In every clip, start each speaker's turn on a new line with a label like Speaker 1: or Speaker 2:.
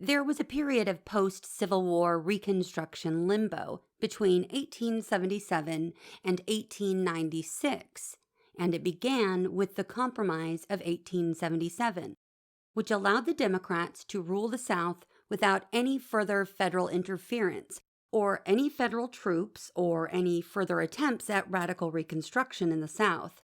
Speaker 1: There was a period of post-Civil War Reconstruction limbo between 1877 and 1896, and it began with the Compromise of 1877, which allowed the Democrats to rule the South without any further federal interference or any federal troops or any further attempts at radical reconstruction in the South,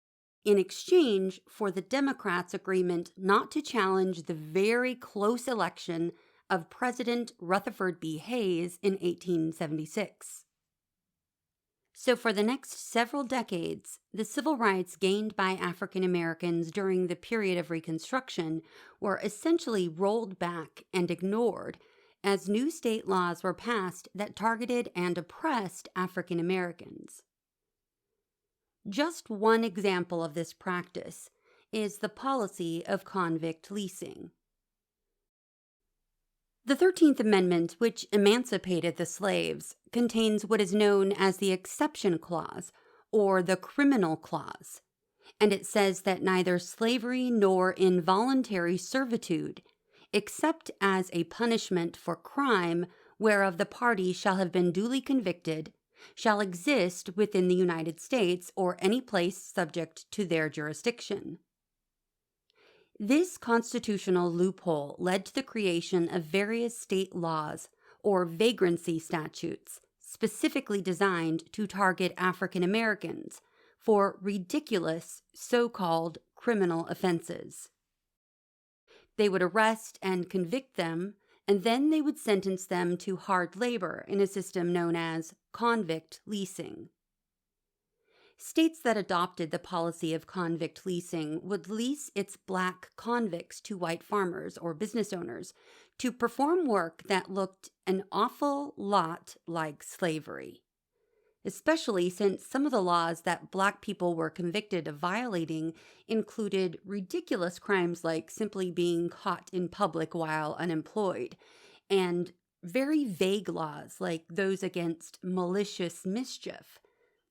Speaker 1: in exchange for the Democrats' agreement not to challenge the very close election of President Rutherford B. Hayes in 1876. So for the next several decades, the civil rights gained by African Americans during the period of Reconstruction were essentially rolled back and ignored as new state laws were passed that targeted and oppressed African Americans. Just one example of this practice is the policy of convict leasing. The 13th Amendment, which emancipated the slaves, contains what is known as the Exception Clause, or the Criminal Clause, and it says that neither slavery nor involuntary servitude, except as a punishment for crime whereof the party shall have been duly convicted, shall exist within the United States or any place subject to their jurisdiction. This constitutional loophole led to the creation of various state laws or vagrancy statutes specifically designed to target African Americans for ridiculous so-called criminal offenses. They would arrest and convict them, and then they would sentence them to hard labor in a system known as convict leasing. States that adopted the policy of convict leasing would lease its black convicts to white farmers or business owners to perform work that looked an awful lot like slavery, especially since some of the laws that black people were convicted of violating included ridiculous crimes like simply being caught in public while unemployed, and very vague laws like those against malicious mischief,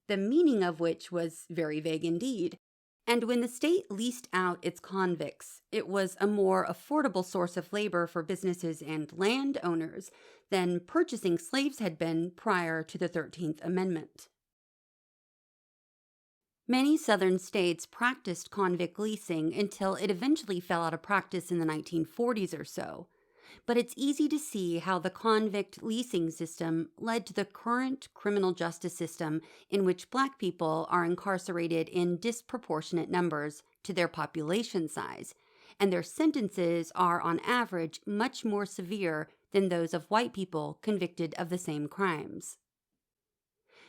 Speaker 1: the meaning of which was very vague indeed. And when the state leased out its convicts, it was a more affordable source of labor for businesses and landowners than purchasing slaves had been prior to the 13th Amendment. Many southern states practiced convict leasing until it eventually fell out of practice in the 1940s or so. But it's easy to see how the convict leasing system led to the current criminal justice system in which black people are incarcerated in disproportionate numbers to their population size, and their sentences are on average much more severe than those of white people convicted of the same crimes.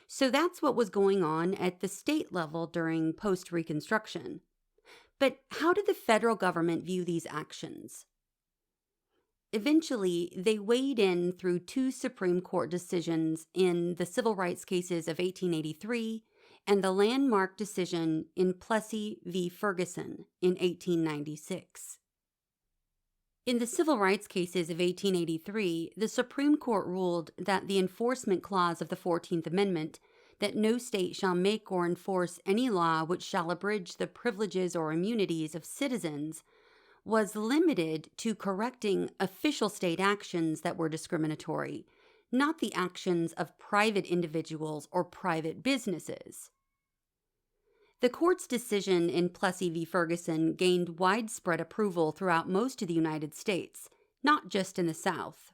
Speaker 1: So that's what was going on at the state level during post-Reconstruction. But how did the federal government view these actions? Eventually, they weighed in through two Supreme Court decisions in the civil rights cases of 1883 and the landmark decision in Plessy v. Ferguson in 1896. In the civil rights cases of 1883, the Supreme Court ruled that the enforcement clause of the 14th Amendment, that no state shall make or enforce any law which shall abridge the privileges or immunities of citizens, was limited to correcting official state actions that were discriminatory, not the actions of private individuals or private businesses. The court's decision in Plessy v. Ferguson gained widespread approval throughout most of the United States, not just in the South.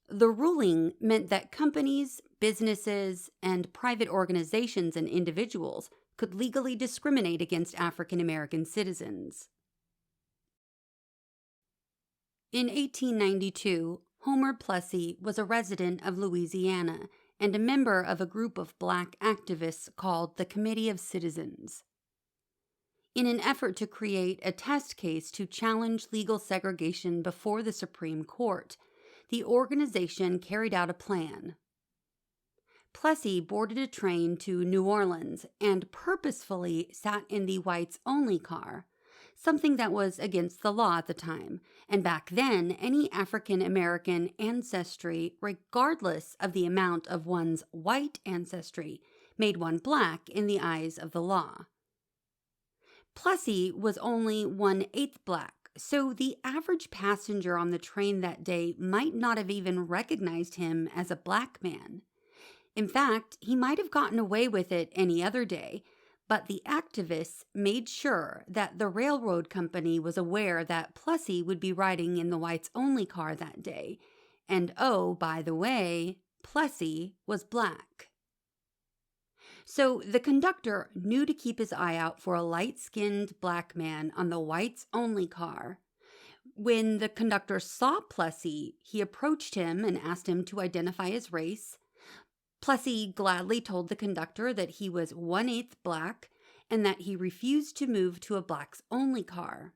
Speaker 1: The ruling meant that companies, businesses, and private organizations and individuals could legally discriminate against African American citizens. In 1892, Homer Plessy was a resident of Louisiana and a member of a group of black activists called the Committee of Citizens. In an effort to create a test case to challenge legal segregation before the Supreme Court, the organization carried out a plan. Plessy boarded a train to New Orleans and purposefully sat in the whites-only car, something that was against the law at the time, and back then, any African American ancestry, regardless of the amount of one's white ancestry, made one black in the eyes of the law. Plessy was only 1/8 black, So the average passenger on the train that day might not have even recognized him as a black man. In fact, he might have gotten away with it any other day, but the activists made sure that the railroad company was aware that Plessy would be riding in the whites only car that day. And oh, by the way, Plessy was black. So the conductor knew to keep his eye out for a light-skinned black man on the whites only car. When the conductor saw Plessy, he approached him and asked him to identify his race. Plessy gladly told the conductor that he was 1/8 black and that he refused to move to a blacks-only car.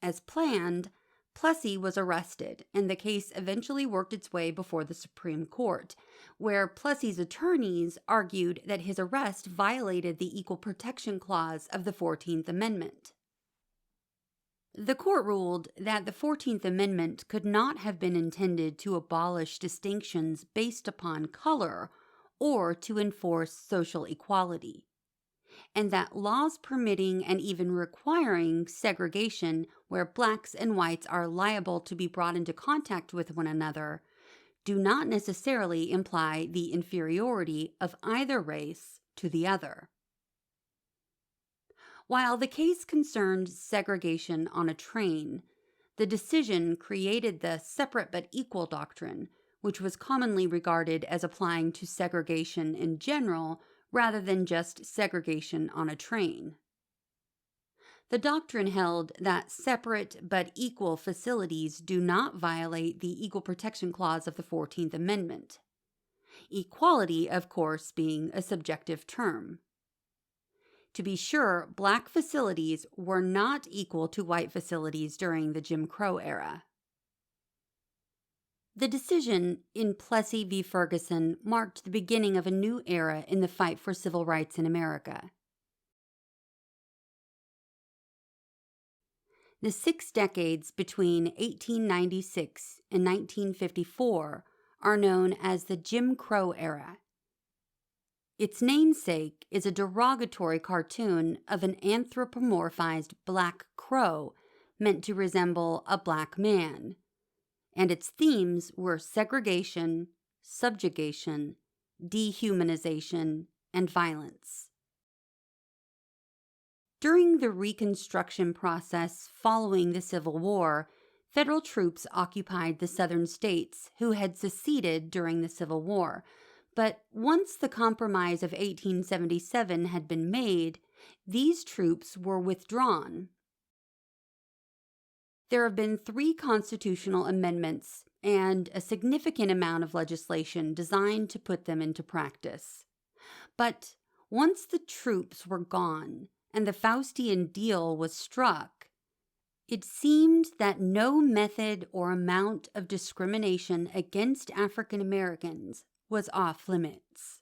Speaker 1: As planned, Plessy was arrested, and the case eventually worked its way before the Supreme Court, where Plessy's attorneys argued that his arrest violated the Equal Protection Clause of the 14th Amendment. The court ruled that the 14th Amendment could not have been intended to abolish distinctions based upon color or to enforce social equality, and that laws permitting and even requiring segregation where blacks and whites are liable to be brought into contact with one another do not necessarily imply the inferiority of either race to the other. While the case concerned segregation on a train, the decision created the separate but equal doctrine, which was commonly regarded as applying to segregation in general rather than just segregation on a train. The doctrine held that separate but equal facilities do not violate the Equal Protection Clause of the 14th Amendment. Equality, of course, being a subjective term. To be sure, black facilities were not equal to white facilities during the Jim Crow era. The decision in Plessy v. Ferguson marked the beginning of a new era in the fight for civil rights in America. The 6 decades between 1896 and 1954 are known as the Jim Crow era. Its namesake is a derogatory cartoon of an anthropomorphized black crow meant to resemble a black man, and its themes were segregation, subjugation, dehumanization, and violence. During the Reconstruction process following the Civil War, federal troops occupied the southern states who had seceded during the Civil War. But once the Compromise of 1877 had been made, these troops were withdrawn. There have been 3 constitutional amendments and a significant amount of legislation designed to put them into practice. But once the troops were gone and the Faustian deal was struck, it seemed that no method or amount of discrimination against African Americans was off limits.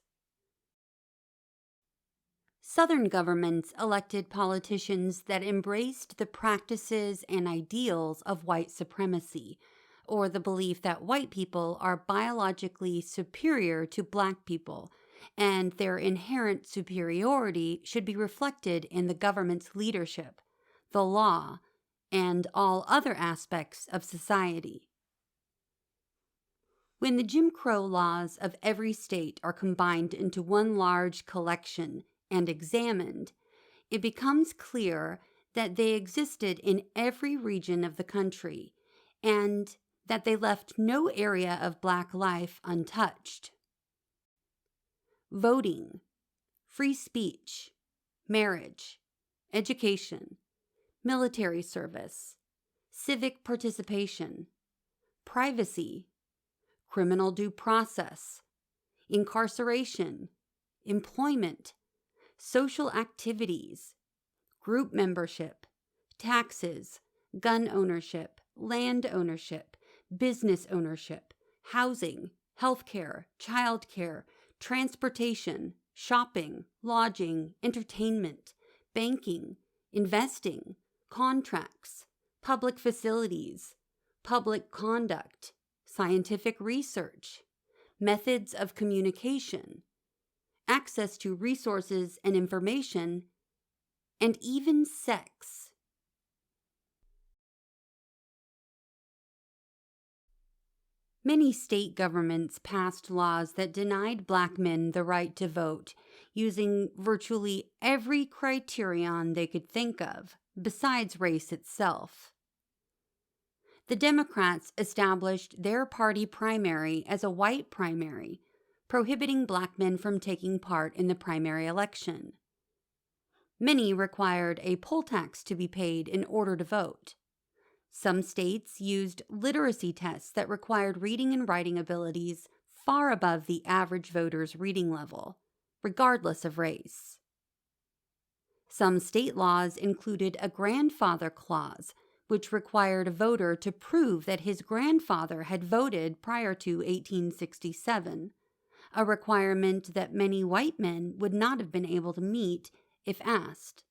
Speaker 1: Southern governments elected politicians that embraced the practices and ideals of white supremacy, or the belief that white people are biologically superior to black people, and their inherent superiority should be reflected in the government's leadership, the law, and all other aspects of society. When the Jim Crow laws of every state are combined into one large collection and examined, it becomes clear that they existed in every region of the country and that they left no area of black life untouched. Voting, free speech, marriage, education, military service, civic participation, privacy, criminal due process, incarceration, employment, social activities, group membership, taxes, gun ownership, land ownership, business ownership, housing, healthcare, childcare, transportation, shopping, lodging, entertainment, banking, investing, contracts, public facilities, public conduct, scientific research, methods of communication, access to resources and information, and even sex. Many state governments passed laws that denied Black men the right to vote, using virtually every criterion they could think of, besides race itself. The Democrats established their party primary as a white primary, prohibiting Black men from taking part in the primary election. Many required a poll tax to be paid in order to vote. Some states used literacy tests that required reading and writing abilities far above the average voter's reading level, regardless of race. Some state laws included a grandfather clause, which required a voter to prove that his grandfather had voted prior to 1867, a requirement that many white men would not have been able to meet if asked.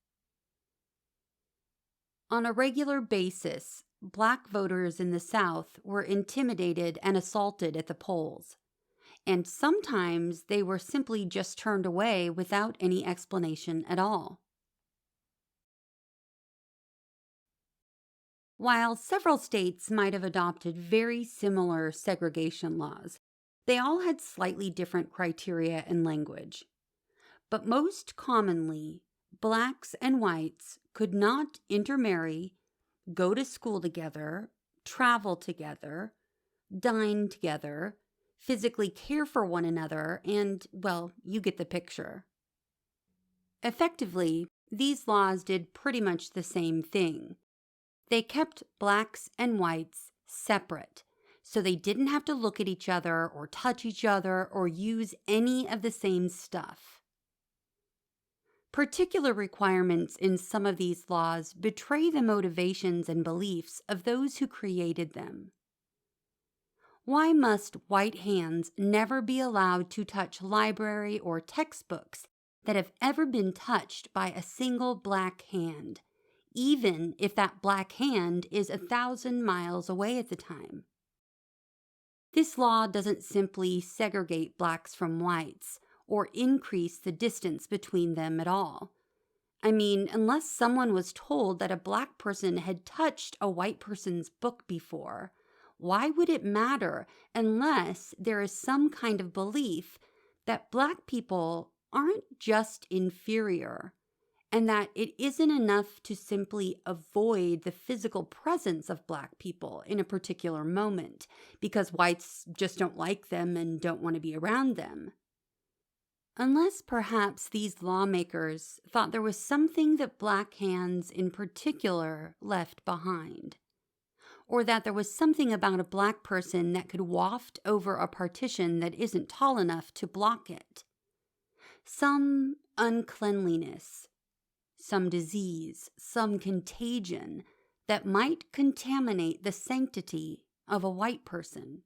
Speaker 1: On a regular basis, Black voters in the South were intimidated and assaulted at the polls, and sometimes they were simply just turned away without any explanation at all. While several states might have adopted very similar segregation laws, they all had slightly different criteria and language. But most commonly, Blacks and whites could not intermarry, go to school together, travel together, dine together, physically care for one another, and, well, you get the picture. Effectively, these laws did pretty much the same thing. They kept Blacks and whites separate, so they didn't have to look at each other or touch each other or use any of the same stuff. Particular requirements in some of these laws betray the motivations and beliefs of those who created them. Why must white hands never be allowed to touch library or textbooks that have ever been touched by a single Black hand, even if that Black hand is 1,000 miles away at the time? This law doesn't simply segregate Blacks from whites or increase the distance between them at all. I mean, unless someone was told that a Black person had touched a white person's book before, why would it matter unless there is some kind of belief that Black people aren't just inferior, and that it isn't enough to simply avoid the physical presence of Black people in a particular moment because whites just don't like them and don't want to be around them? Unless perhaps these lawmakers thought there was something that Black hands in particular left behind, or that there was something about a Black person that could waft over a partition that isn't tall enough to block it. Some uncleanliness, some disease, some contagion that might contaminate the sanctity of a white person.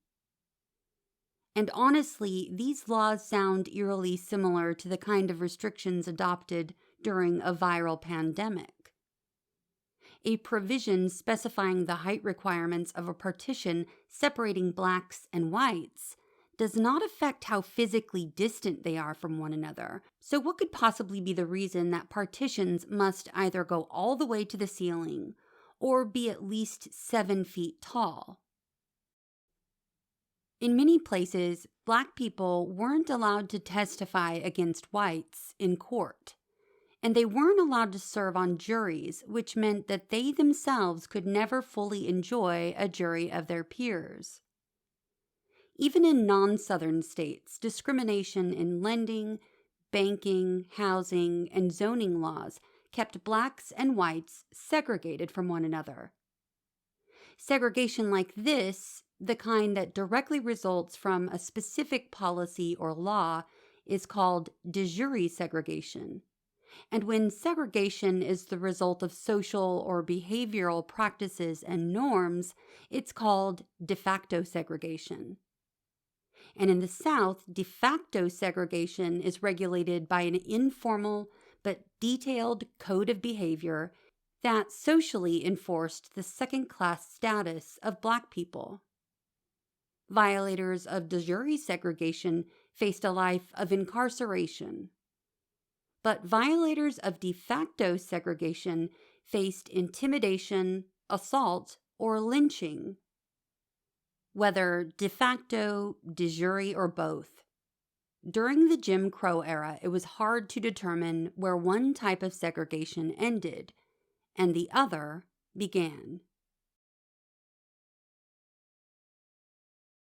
Speaker 1: And honestly, these laws sound eerily similar to the kind of restrictions adopted during a viral pandemic. A provision specifying the height requirements of a partition separating Blacks and whites does not affect how physically distant they are from one another. So what could possibly be the reason that partitions must either go all the way to the ceiling or be at least 7 feet tall? In many places, Black people weren't allowed to testify against whites in court, and they weren't allowed to serve on juries, which meant that they themselves could never fully enjoy a jury of their peers. Even in non-Southern states, discrimination in lending, banking, housing, and zoning laws kept Blacks and whites segregated from one another. Segregation like this, the kind that directly results from a specific policy or law, is called de jure segregation. And when segregation is the result of social or behavioral practices and norms, it's called de facto segregation. And in the South, de facto segregation is regulated by an informal but detailed code of behavior that socially enforced the second-class status of Black people. Violators of de jure segregation faced a life of incarceration, but violators of de facto segregation faced intimidation, assault, or lynching. whether de facto, de jure, or both. During the Jim Crow era, it was hard to determine where one type of segregation ended and the other began.